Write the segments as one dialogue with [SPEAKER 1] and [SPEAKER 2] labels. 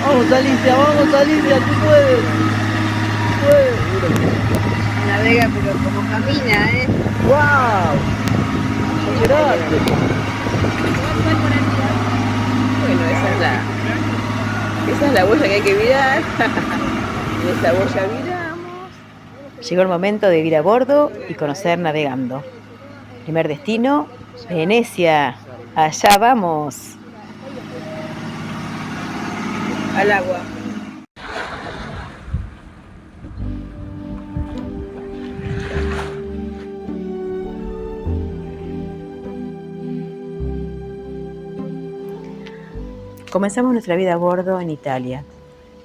[SPEAKER 1] Vamos Alicia, tú puedes.
[SPEAKER 2] Navega pero como camina, ¿eh?
[SPEAKER 1] ¡Wow! Gracias.
[SPEAKER 2] Bueno, esa es la boya que hay que virar. Y esa boya viramos.
[SPEAKER 3] Llegó el momento de ir a bordo y conocer navegando. Primer destino, Venecia. Allá vamos.
[SPEAKER 2] Al agua.
[SPEAKER 3] Comenzamos nuestra vida a bordo en Italia,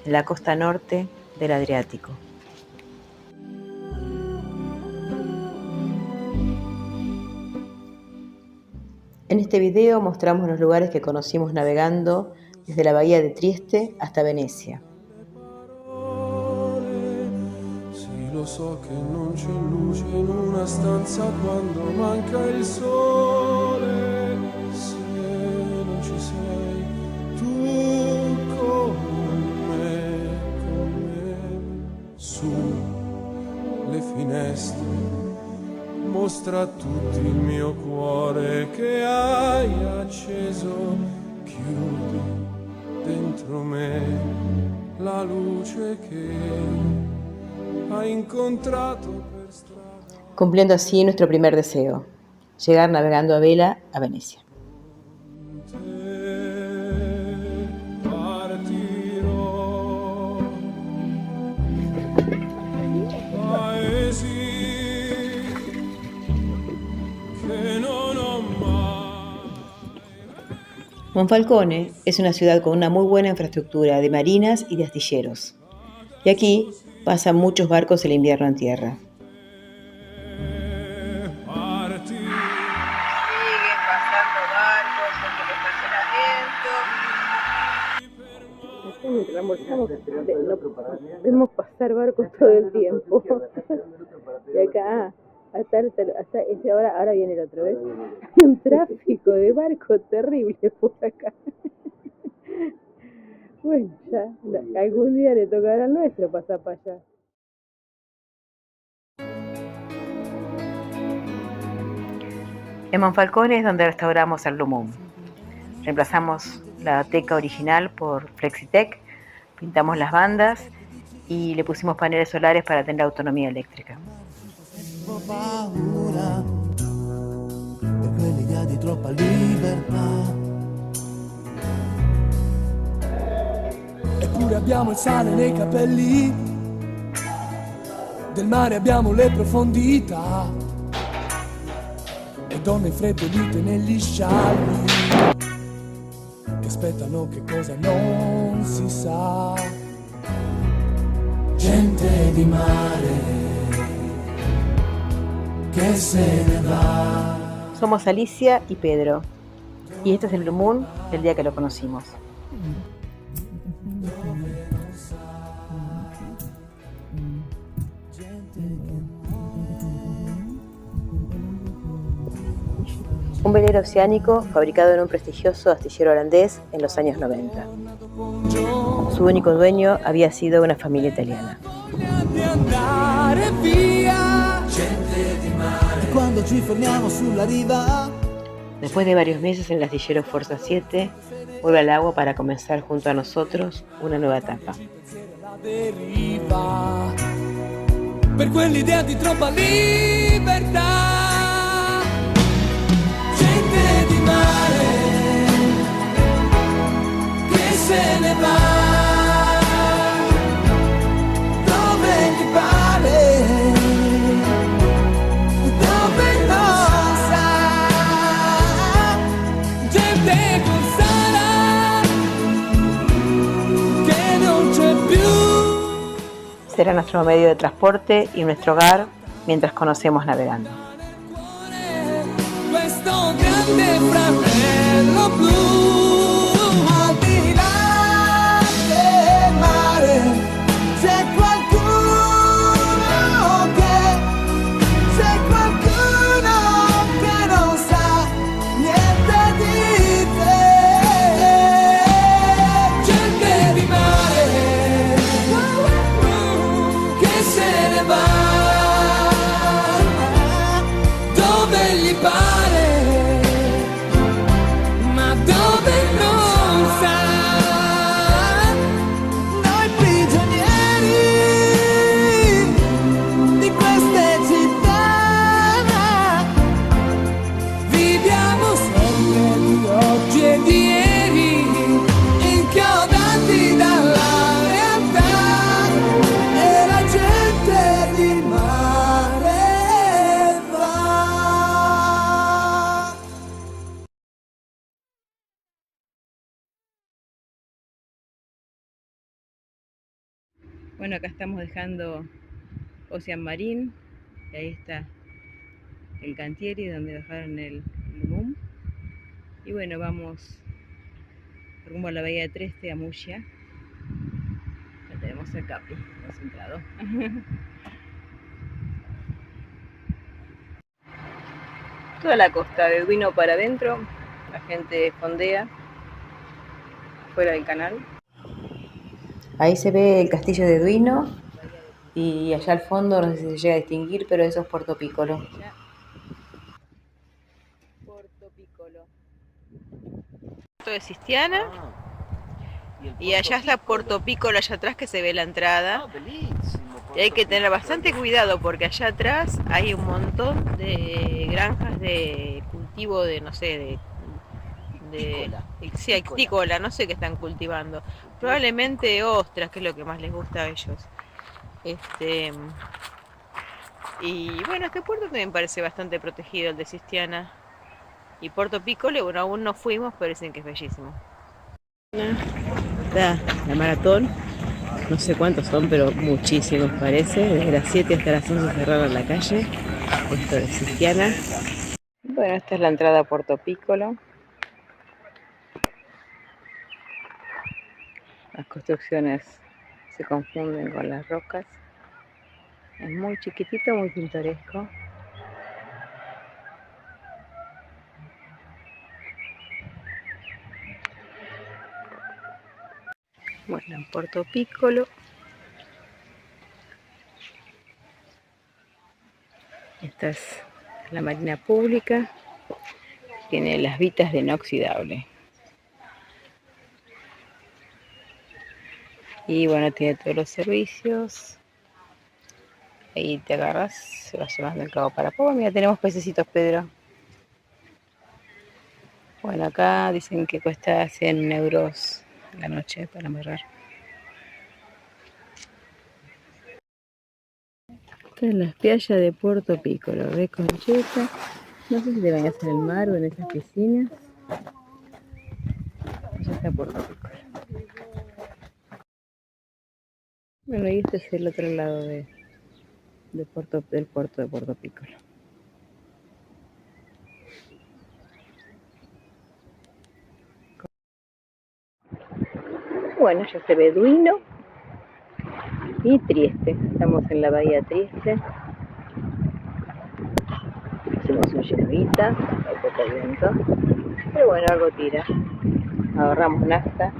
[SPEAKER 3] en la costa norte del Adriático. En este video mostramos los lugares que conocimos navegando desde la bahía de Trieste hasta Venecia.
[SPEAKER 4] So che non c'è luce in una stanza quando manca il sole, se non ci sei tu con me, su le finestre mostra a tutti il mio cuore che hai acceso, chiudi dentro me la luce che
[SPEAKER 3] cumpliendo así nuestro primer deseo, llegar navegando a vela a Venecia. Monfalcone es una ciudad con una muy buena infraestructura de marinas y de astilleros. Y aquí pasan muchos barcos el invierno en tierra.
[SPEAKER 2] Siguen pasando barcos en el estacionamiento. Vemos pasar barcos todo el tiempo. Y acá, ahora viene el otro, ¿ves? Hay un tráfico de barcos terrible por acá. Bueno, ya, algún día le tocará al nuestro pasar para allá.
[SPEAKER 3] En Monfalcone es donde restauramos el Blue Moon. Reemplazamos la teca original por Flexitec, pintamos las bandas y le pusimos paneles solares para tener autonomía eléctrica.
[SPEAKER 4] Eppure abbiamo il sale nei capelli, del mare abbiamo le profondità e donne freddolite negli scialli che aspettano che cosa non si sa. Gente di mare che se ne va.
[SPEAKER 3] Somos Alicia y Pedro, y este es el Blue Moon del día que lo conocimos. Un velero oceánico fabricado en un prestigioso astillero holandés en los años 90. Su único dueño había sido una familia italiana. Después de varios meses en el astillero Forza 7, vuelve al agua para comenzar junto a nosotros una nueva etapa.
[SPEAKER 4] Per quell'idea di troppa libertà. Gente di mare che se ne va dove gli pare, dove non sa. Gente con sala che non c'è più.
[SPEAKER 3] Será nuestro medio de transporte y nuestro hogar mientras conocemos navegando.
[SPEAKER 4] Questo grande fratello blu, al di là del mare c'è qualcuno che non sa niente di te. Gente
[SPEAKER 3] Bueno, acá estamos dejando Ocean Marine, y ahí está el Cantieri donde dejaron el Lumum. Y bueno, vamos rumbo a la bahía de Trieste, a Muxia. Ya tenemos el Capi concentrado. Toda la costa de Duino para adentro, la gente fondea fuera del canal. Ahí se ve el castillo de Duino y allá al fondo no sé si se llega a distinguir, pero eso es Porto Piccolo. Porto Piccolo. Puerto de Sistiana. Y allá está Porto Piccolo, allá atrás que se ve la entrada. Y hay que tener bastante cuidado porque allá atrás hay un montón de granjas de cultivo de, no sé, sí, agrícola, no sé qué están cultivando. Probablemente ostras, que es lo que más les gusta a ellos. Y bueno, este puerto también parece bastante protegido, el de Sistiana. Y Porto Piccolo, bueno, aún no fuimos, pero dicen que es bellísimo. Está la maratón, no sé cuántos son, pero muchísimos parece. Desde las 7 hasta las 11 cerraron la calle. Esto de Sistiana. Bueno, esta es la entrada a Porto Piccolo. Las construcciones se confunden con las rocas. Es muy chiquitito, muy pintoresco. Bueno, en Porto Piccolo. Esta es la marina pública. Tiene las vitas de inoxidable. Y bueno, tiene todos los servicios. Ahí te agarras, se va llevando el cabo para poco. Mira, tenemos pececitos, Pedro. Bueno, acá dicen que cuesta 100 euros la noche para amarrar. Esta es la playa de Porto Piccolo, de Concheta. No sé si te bañas en el mar o en esas piscinas. Allá está Porto Piccolo. Bueno, y este es el otro lado del puerto de Porto Piccolo. Bueno, ya se ve Duino y Trieste. Estamos en la bahía Trieste. Hicimos un llenadita, hay poco viento, pero bueno, algo tira. Agarramos nafta.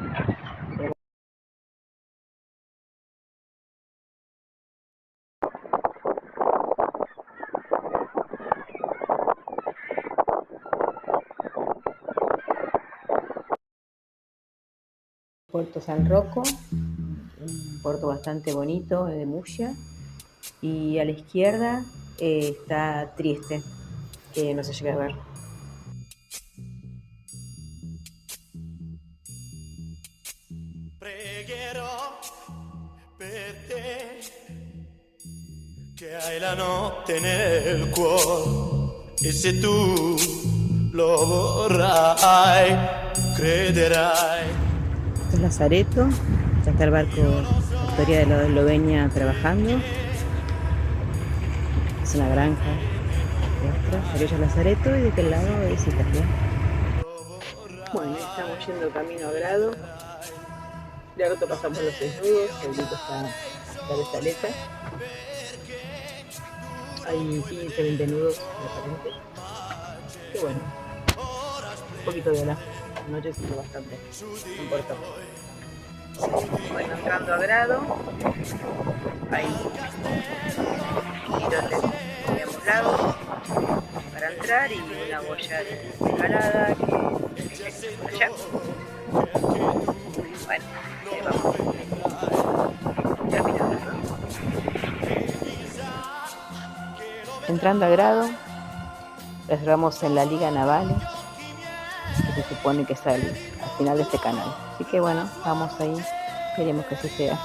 [SPEAKER 3] Puerto San Rocco, un puerto bastante bonito de Muxia, y a la izquierda está Trieste, que no se llega a ver.
[SPEAKER 5] Pregherò per te che hai la notte nel cuore e se tu lo vorrai, crederai.
[SPEAKER 3] Esto es Lazareto, ya está el barco Victoria de la Eslovenia trabajando. Es una granja de ostras, aquello es Lazareto y de aquel lado es Italia. Bueno, estamos yendo camino a Grado. De rato pasamos los 6 nudos, el grito está de saleta. Hay 15, 20 nudos de repente. Qué bueno. Un poquito de ola. Anoche se hizo bastante. No importa. Bueno, entrando a Grado. Hay girotes de ambos lados para entrar y una boya de escalada que por allá. Bueno, ahí vamos. Terminando. Entrando a Grado, reservamos en la Liga Navales, que se supone que está al final de este canal. Así que bueno, vamos ahí, queremos que así sea.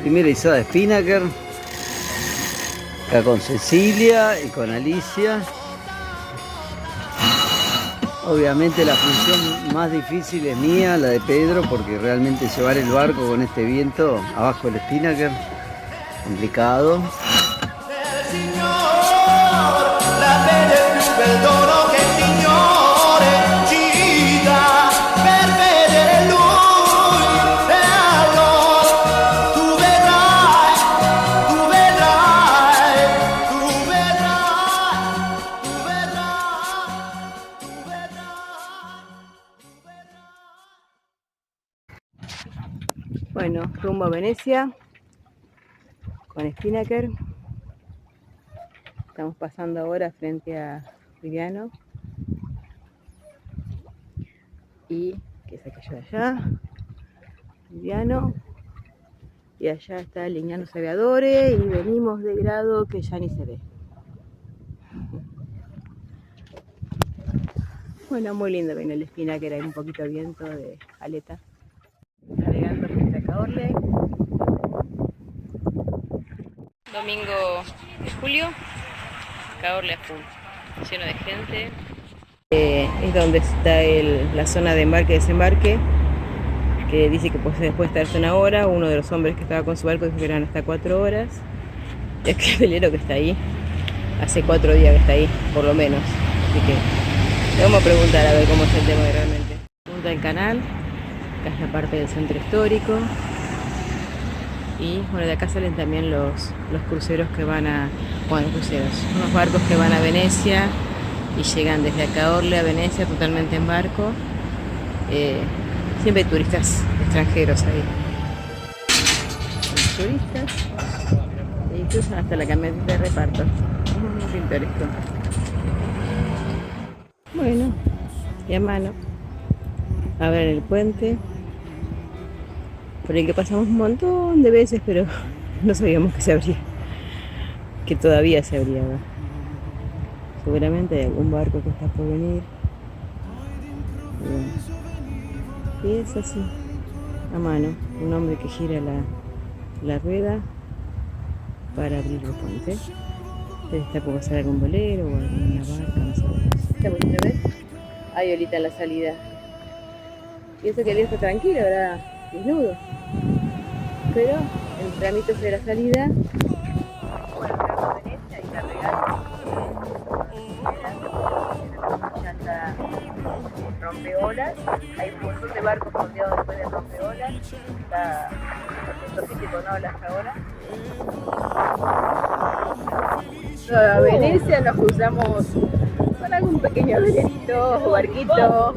[SPEAKER 1] Primera izada de Spinnaker. Acá con Cecilia y con Alicia. Obviamente la función más difícil es mía, la de Pedro, porque realmente llevar el barco con este viento abajo del Spinnaker, complicado.
[SPEAKER 5] La fede è più bel dono che il Signore ci dà per vedere Lui. E allora tu vedrai, tu vedrai, tu vedrai, tu vedrai, tu vedrai.
[SPEAKER 2] Bueno, rumbo a Venecia con Spinnaker. Estamos pasando ahora frente a Viviano. Y que es aquello de allá. Viviano. Y allá está Lignano Aviadores. Y venimos de grado que ya ni se ve. Bueno, muy lindo viene el Spinnaker, hay un poquito de viento de aleta. Navegando frente a Caorle. Domingo de julio, Caorle a full, lleno de gente. Es donde está la zona de embarque-desembarque, que dice que puede estarse una hora. Uno de los hombres que estaba con su barco dijo que eran hasta 4 horas. Y es que el velero que está ahí, hace 4 días que está ahí, por lo menos. Así que le vamos a preguntar a ver cómo es el tema realmente. Punta del Canal, acá es la parte del centro histórico. Y bueno, de acá salen también los cruceros que van a... Bueno, cruceros, unos barcos que van a Venecia y llegan desde Caorle a Venecia totalmente en barco. Siempre hay turistas extranjeros ahí. Los turistas y cruzan hasta la camioneta de reparto. Muy pintoresco. Bueno, y a mano. A ver el puente. Por el que pasamos un montón de veces, pero no sabíamos que se abría. Que todavía se abría. ¿Verdad? Seguramente hay algún barco que está por venir. Y es así, a mano, un hombre que gira la rueda para abrir el puente. Está por pasar algún bolero o alguna barca, no sabemos. ¿Está bonito, ves? Hay olita en la salida. Y eso que el día está tranquilo, ¿verdad? Desnudo. Pero el trámite de la salida, bueno, acá en Venecia y la regata ya está rompeolas. Hay un montón de barcos fondeados después de rompeolas. Está bastante con olas ahora. A Venecia nos cruzamos con algún pequeño velerito o barquito.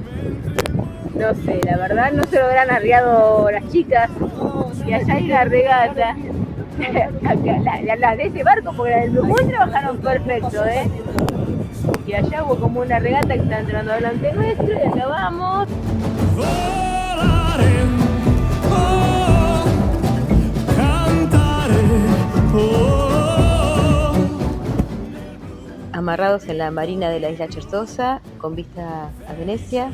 [SPEAKER 2] No sé, la verdad no se lo habrán arriado las chicas. Y allá hay una regata. La de ese barco, porque la del Blue Moon trabajaron perfecto, ¿eh? Y allá hubo como una regata que está entrando delante nuestro y acá vamos.
[SPEAKER 4] Volare, oh, cantare, oh.
[SPEAKER 2] Amarrados en la marina de la isla Certosa, con vista a Venecia.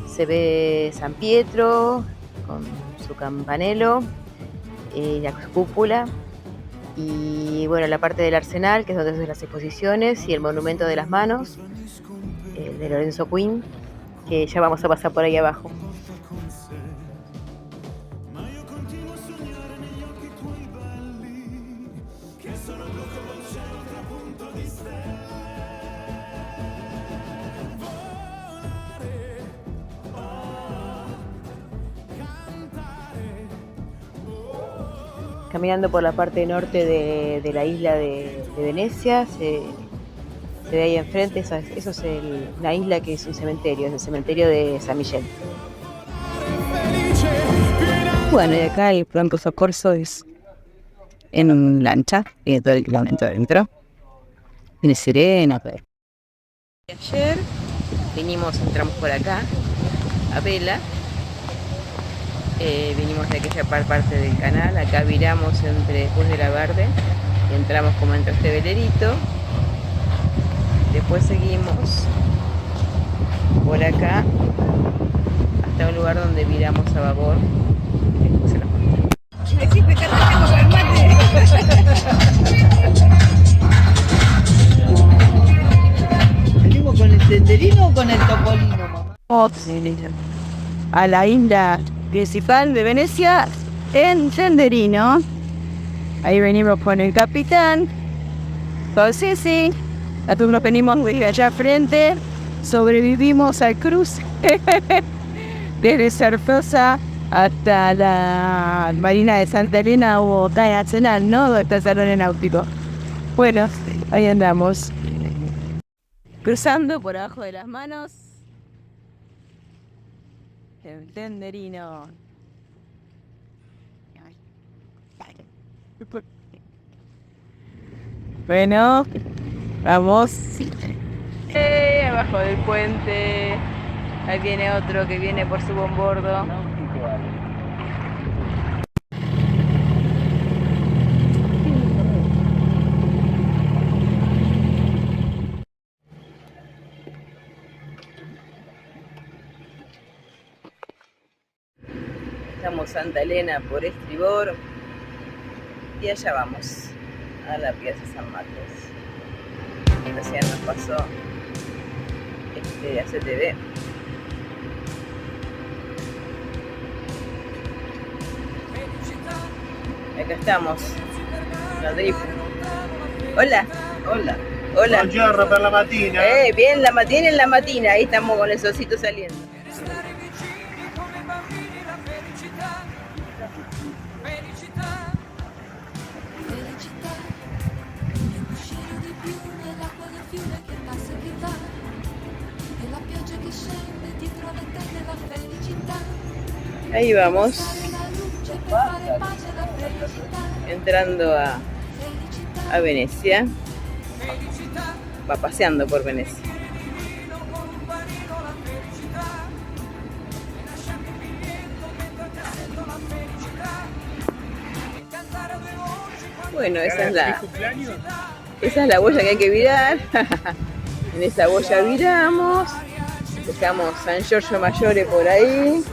[SPEAKER 2] Se ve San Pietro con su campanelo, la cúpula y bueno, la parte del Arsenal, que es donde hacen las exposiciones, y el monumento de las manos, de Lorenzo Quinn, que ya vamos a pasar por ahí abajo. Caminando por la parte norte de la isla de Venecia, se ve ahí enfrente, eso es una isla que es un cementerio, es el cementerio de San Miguel. Bueno, y acá el pronto socorso es en lancha, tiene todo el kilómetro adentro, tiene sirena. Ayer entramos por acá, a vela. Vinimos de aquella parte del canal, acá viramos después de la Verde y entramos como entre este velerito. Después seguimos por acá hasta un lugar donde viramos a babor. llegamos a la isla principal de Venecia en Senderino. Ahí venimos con el capitán, con Sisi. Nosotros venimos de allá frente. Sobrevivimos al cruce desde Zarzosa hasta la marina de Santa Elena o Nacional, ¿no? Donde está el salón náutico. Bueno, ahí andamos. Cruzando por abajo de las manos. El Senderino. Bueno, vamos. Abajo del puente. Ahí viene otro que viene por su bombordo. Estamos Santa Elena por estribor y allá vamos a la Piazza San Marcos. Recién nos pasó ACTV. Acá estamos, la drift. Hola.
[SPEAKER 1] Hola.
[SPEAKER 2] Hola.
[SPEAKER 6] Buongiorno per la mattina.
[SPEAKER 2] Bien, en la matina, ahí estamos con el solcito saliendo. Ahí vamos, entrando a Venecia, va paseando por Venecia. Bueno, esa es la boya que hay que virar. En esa boya viramos, dejamos San Giorgio Maggiore por ahí.